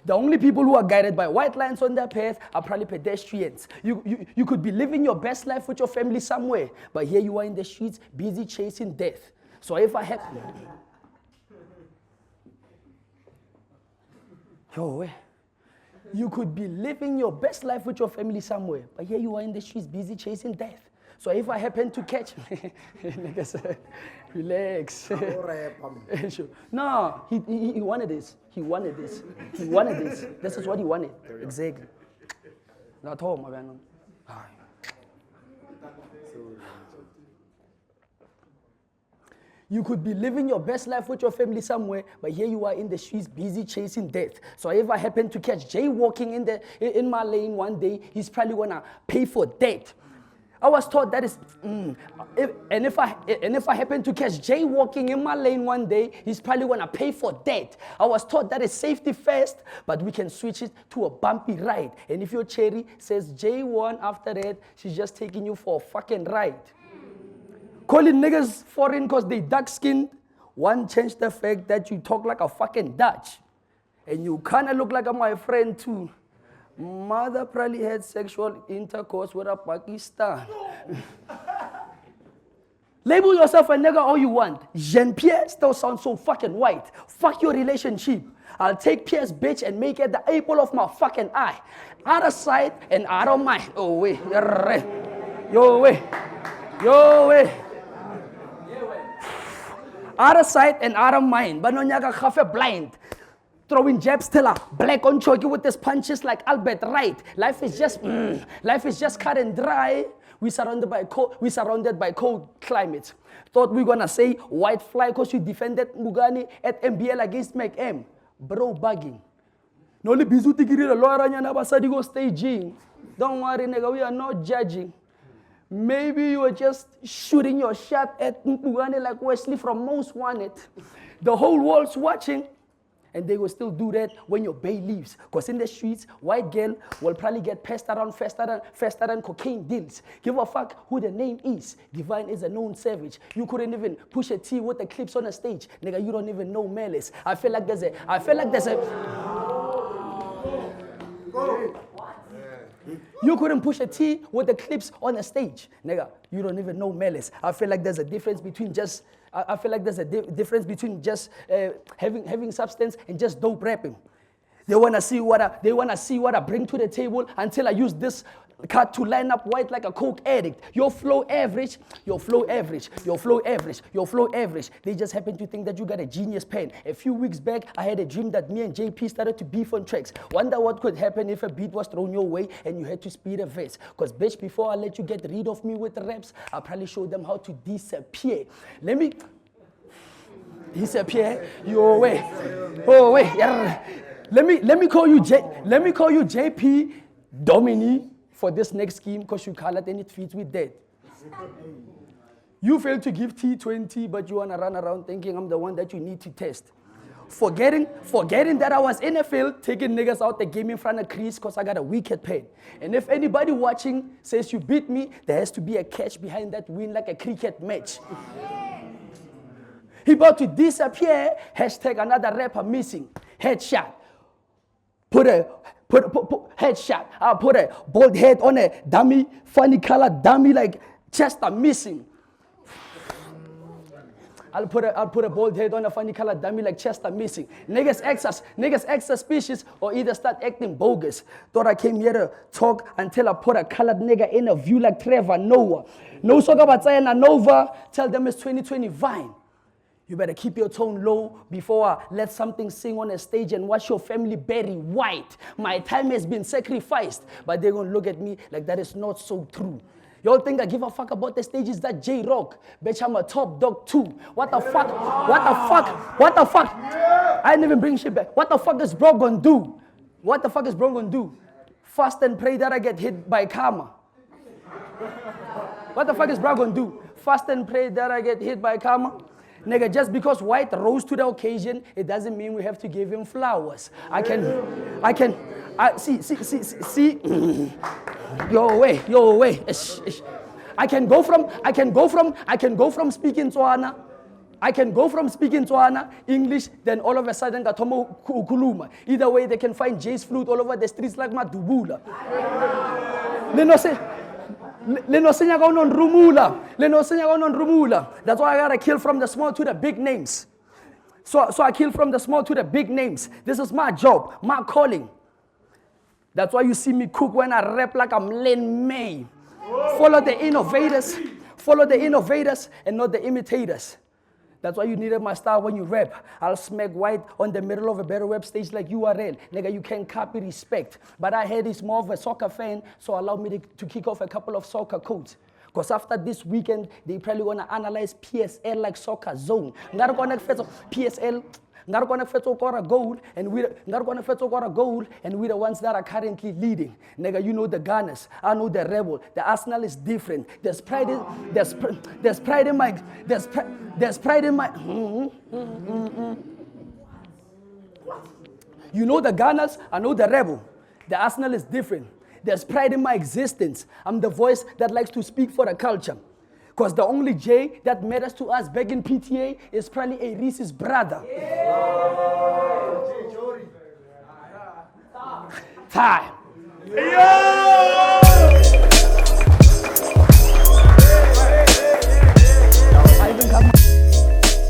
The only people who are guided by white lines on their path are probably pedestrians. You could be living your best life with your family somewhere, but here you are in the streets, busy chasing death. So if I had... Yo, you could be living your best life with your family somewhere, but here you are in the streets busy chasing death. So if I happen to catch... Nigga said, relax. No, he wanted this. He wanted this. He wanted this. This is what he wanted. Exactly. Not all, my man. You could be living your best life with your family somewhere, but here you are in the streets busy chasing death. So if I happen to catch Jay walking in my lane one day, he's probably gonna pay for death. I was taught that is, if I happen to catch Jay walking in my lane one day, he's probably gonna pay for death. I was taught that is safety first, but we can switch it to a bumpy ride. And if your cherry says Jay won after that, she's just taking you for a fucking ride. Calling niggas foreign because they dark-skinned, one changed the fact that you talk like a fucking Dutch. And you kind of look like my friend too. Mother probably had sexual intercourse with a Pakistan. Label yourself a nigga all you want. Jean-Pierre still sounds so fucking white. Fuck your relationship. I'll take Pierre's bitch and make it the apple of my fucking eye. Out of sight and out of mind. Oh, wait. Yo, wait. Yo, wait. Out of sight and out of mind. But no nyaga khafe blind. Throwing jabs till I black on choky with his punches like Albert Wright. Life is just cut and dry. We surrounded by cold climate. Thought we gonna say white fly because you defended Mugani at MBL against McM. Bro bugging. Noli bizu tikiri the lawyer na basadi go staging. Don't worry nigga, we are not judging. Maybe you were just shooting your shot at Mugani like Wesley from Most Wanted. The whole world's watching. And they will still do that when your bae leaves. Because in the streets, white girl will probably get passed around faster than cocaine deals. Give a fuck who the name is. Devyn is a known savage. You couldn't even push a T with the clips on the stage. Nigga, you don't even know malice. I feel like there's a... You couldn't push a T with the clips on the stage. Nigga, you don't even know malice. I feel like there's a difference between just... having substance and just dope rapping. They wanna see what I bring to the table until I use this card to line up white like a coke addict. Your flow average. They just happen to think that you got a genius pen. A few weeks back, I had a dream that me and JP started to beef on tracks. Wonder what could happen if a beat was thrown your way and you had to speed a verse. Cause bitch, before I let you get rid of me with the raps, I'll probably show them how to disappear. Disappear your way. Oh wait. Let me call you JP Domini for this next scheme because you colored and it fits with that. You failed to give T20, but you wanna run around thinking I'm the one that you need to test. Forgetting that I was in a field taking niggas out the game in front of Chris because I got a wicked pen. And if anybody watching says you beat me, there has to be a catch behind that win like a cricket match. He about to disappear. Hashtag another rapper missing. Headshot. Put headshot. I'll put a bald head on a dummy, funny colored dummy like Chester missing. I'll put a bald head on a funny colored dummy like Chester missing. Niggas act suspicious or either start acting bogus. Thought I came here to talk until I put a colored nigga in a view like Trevor Noah. No talk about saying Nova. Tell them it's 2020 Vine. You better keep your tone low before I let something sing on a stage and watch your family bury white. My time has been sacrificed, but they're going to look at me like that is not so true. Y'all think I give a fuck about the stages that J-Rock? Bitch, I'm a top dog too. What the fuck? I didn't even bring shit back. What the fuck is bro gonna do? Fast and pray that I get hit by karma. What the fuck is bro gonna do? Fast and pray that I get hit by karma? Nigga, just because white rose to the occasion, it doesn't mean we have to give him flowers. See. Your way. I can go from speaking Tswana. I can go from speaking Tswana, English, then all of a sudden Gatomo Kuluma. Either way, they can find Jay's flute all over the streets like Madubula. That's why I gotta kill from the small to the big names. So I kill from the small to the big names. This is my job, my calling. That's why you see me cook when I rap like I'm Len May. Follow the innovators and not the imitators. That's why you needed my style when you rap. I'll smack white on the middle of a better web stage like URL. Nigga, you can't copy respect. But I heard he's more of a soccer fan, so allow me to kick off a couple of soccer codes. Because after this weekend, they probably gonna analyze PSL like soccer zone. Not gonna fit PSL. Not gonna fit a goal, and we're not gonna fit a goal, and we're the ones that are currently leading. Nigga, you know the Gunners, I know the Rebel. The Arsenal is different. There's pride in there's pride in my there's pride in my. You know the Gunners, I know the Rebel. The Arsenal is different. There's pride in my existence. I'm the voice that likes to speak for the culture. Because the only J that matters to us back in PTA is probably a Reese's brother. Time. Yo!